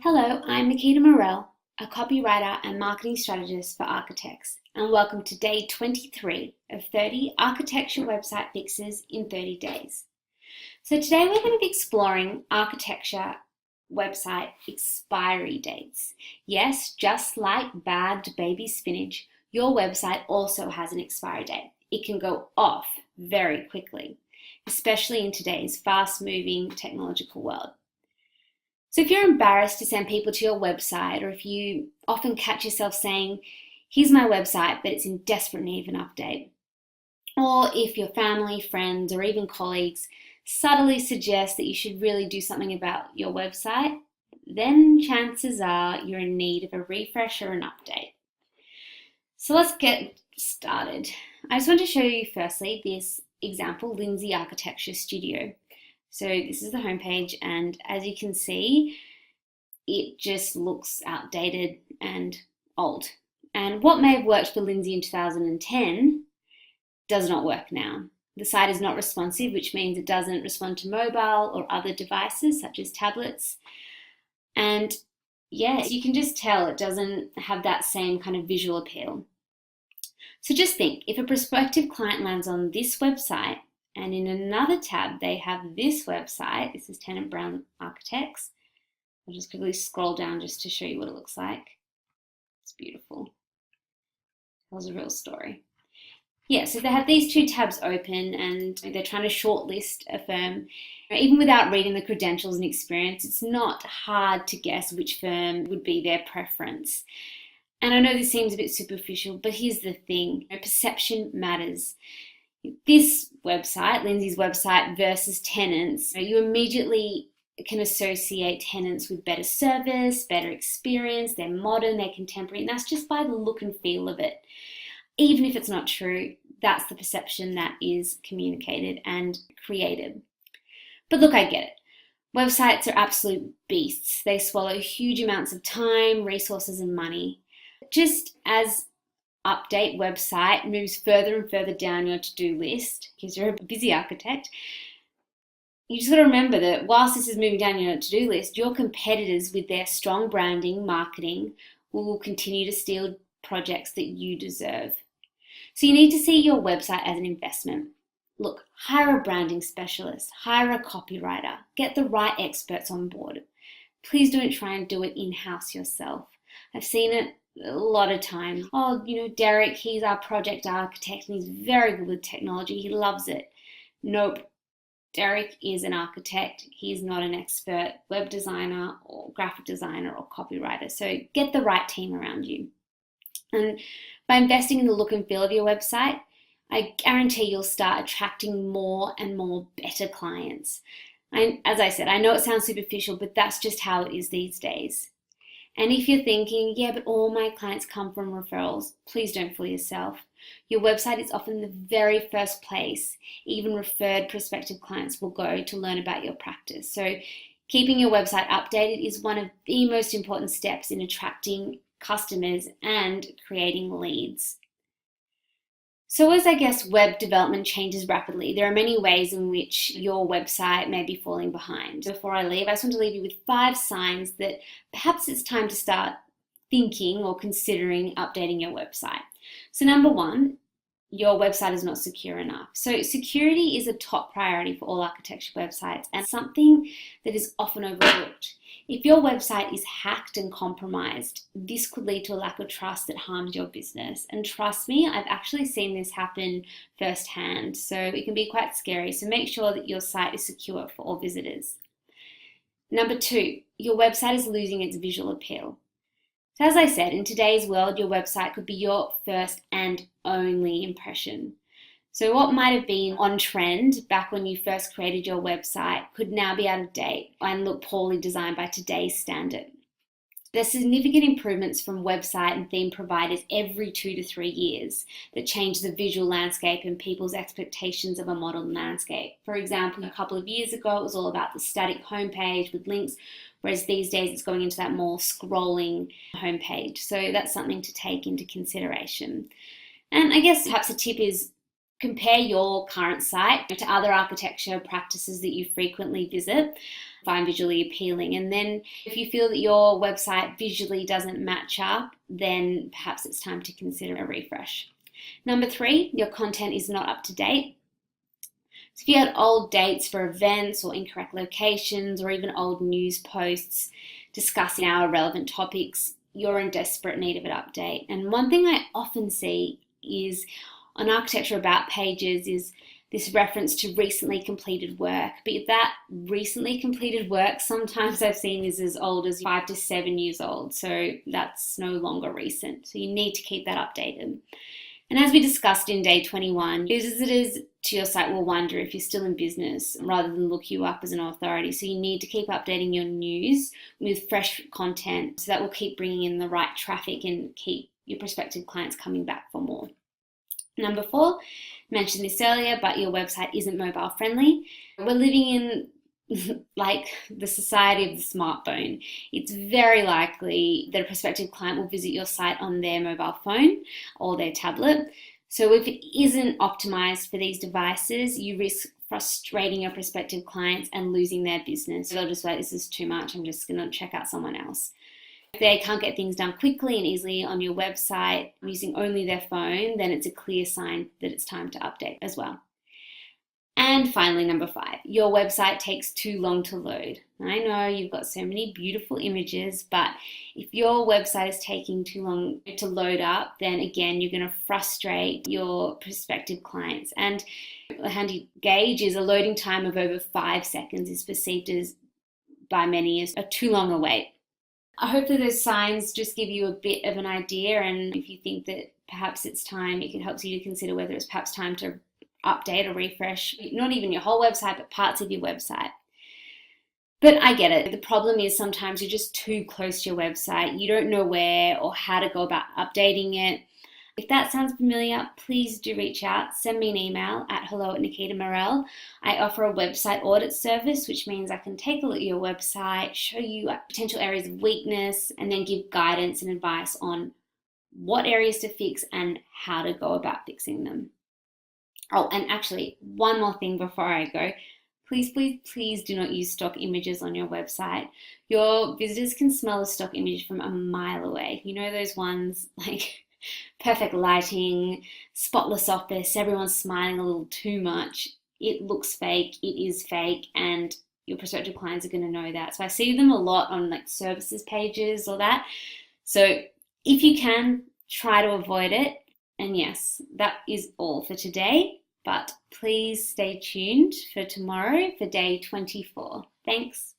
Hello, I'm Nikitamorell, a copywriter and marketing strategist for architects, and welcome to day 23 of 30 architecture website fixes in 30 days. So today we're going to be exploring architecture website expiry dates. Yes, just like bagged baby spinach, your website also has an expiry date. It can go off very quickly, especially in today's fast-moving technological world. So if you're embarrassed to send people to your website, or if you often catch yourself saying, here's my website, but it's in desperate need of an update, or if your family, friends, or even colleagues subtly suggest that you should really do something about your website, then chances are you're in need of a refresh or an update. So let's get started. I just want to show you firstly this example, Lindsay Architecture Studio. So this is the homepage, and as you can see, it just looks outdated and old. And what may have worked for Lindsay in 2010 does not work now. The site is not responsive, which means it doesn't respond to mobile or other devices such as tablets. And yes, you can just tell it doesn't have that same kind of visual appeal. So just think, if a prospective client lands on this website, and in another tab, they have this website. This is Tennant Brown Architects. I'll just quickly scroll down just to show you what it looks like. It's beautiful. Tells a real story. Yeah, so they have these two tabs open and they're trying to shortlist a firm. Even without reading the credentials and experience, it's not hard to guess which firm would be their preference. And I know this seems a bit superficial, but here's the thing. Perception matters. This website, Lindsay's website versus Tennant's, you immediately can associate Tennant's with better service, better experience, they're modern, they're contemporary, and that's just by the look and feel of it. Even if it's not true, that's the perception that is communicated and created. But look, I get it. Websites are absolute beasts. They swallow huge amounts of time, resources, and money. Just as update website moves further and further down your to-do list because you're a busy architect, you just got to remember that whilst this is moving down your to-do list, your competitors with their strong branding, marketing, will continue to steal projects that you deserve. So you need to see your website as an investment. Look, hire a branding specialist, hire a copywriter, get the right experts on board. Please don't try and do it in-house yourself. I've seen it a lot of times. Oh, Derek, he's our project architect and he's very good with technology. He loves it. Nope. Derek is an architect. He's not an expert web designer or graphic designer or copywriter. So get the right team around you. And by investing in the look and feel of your website, I guarantee you'll start attracting more and more better clients. As I said, I know it sounds superficial, but that's just how it is these days. And if you're thinking, yeah, but all my clients come from referrals, please don't fool yourself. Your website is often the very first place even referred prospective clients will go to learn about your practice. So keeping your website updated is one of the most important steps in attracting customers and creating leads. So as I guess web development changes rapidly, there are many ways in which your website may be falling behind. Before I leave, I just want to leave you with 5 signs that perhaps it's time to start thinking or considering updating your website. So number 1, your website is not secure enough. So security is a top priority for all architecture websites and something that is often overlooked. If your website is hacked and compromised, this could lead to a lack of trust that harms your business. And trust me, I've actually seen this happen firsthand. So it can be quite scary. So make sure that your site is secure for all visitors. Number 2, your website is losing its visual appeal. So as I said, in today's world, your website could be your first and only impression. So what might have been on trend back when you first created your website could now be out of date and look poorly designed by today's standard. There's significant improvements from website and theme providers every 2 to 3 years that change the visual landscape and people's expectations of a modern landscape. For example, a couple of years ago, it was all about the static homepage with links, whereas these days it's going into that more scrolling homepage. So that's something to take into consideration. And I guess perhaps a tip is compare your current site to other architecture practices that you frequently visit, find visually appealing. And then if you feel that your website visually doesn't match up, then perhaps it's time to consider a refresh. Number 3, your content is not up to date. So if you had old dates for events or incorrect locations, or even old news posts discussing our relevant topics, you're in desperate need of an update. And one thing I often see is on architecture about pages is this reference to recently completed work. But that recently completed work, sometimes I've seen is as old as 5 to 7 years old. So that's no longer recent. So you need to keep that updated. And as we discussed in day 21, visitors to your site will wonder if you're still in business rather than look you up as an authority. So you need to keep updating your news with fresh content so that will keep bringing in the right traffic and keep your prospective clients coming back for more. Number 4, mentioned this earlier, but your website isn't mobile friendly. We're living in like the society of the smartphone. It's very likely that a prospective client will visit your site on their mobile phone or their tablet. So if it isn't optimized for these devices, you risk frustrating your prospective clients and losing their business. They'll just be like, this is too much, I'm just going to check out someone else. If they can't get things done quickly and easily on your website using only their phone, then it's a clear sign that it's time to update as well. And finally, number 5, your website takes too long to load. I know you've got so many beautiful images, but if your website is taking too long to load up, then again, you're going to frustrate your prospective clients. And a handy gauge is a loading time of over 5 seconds is perceived as by many as a too long a wait. I hope that those signs just give you a bit of an idea, and if you think that perhaps it's time, it helps you to consider whether it's perhaps time to update or refresh, not even your whole website, but parts of your website. But I get it. The problem is sometimes you're just too close to your website. You don't know where or how to go about updating it. If that sounds familiar, please do reach out. Send me an email at hello@nikitamorell. I offer a website audit service, which means I can take a look at your website, show you potential areas of weakness, and then give guidance and advice on what areas to fix and how to go about fixing them. Oh, and actually, one more thing before I go. Please do not use stock images on your website. Your visitors can smell a stock image from a mile away. You know those ones like perfect lighting, spotless office, everyone's smiling a little too much. It looks fake, it is fake, and your prospective clients are going to know that. So I see them a lot on like services pages or that. So if you can, try to avoid it. And yes, that is all for today, but please stay tuned for tomorrow for day 24. Thanks.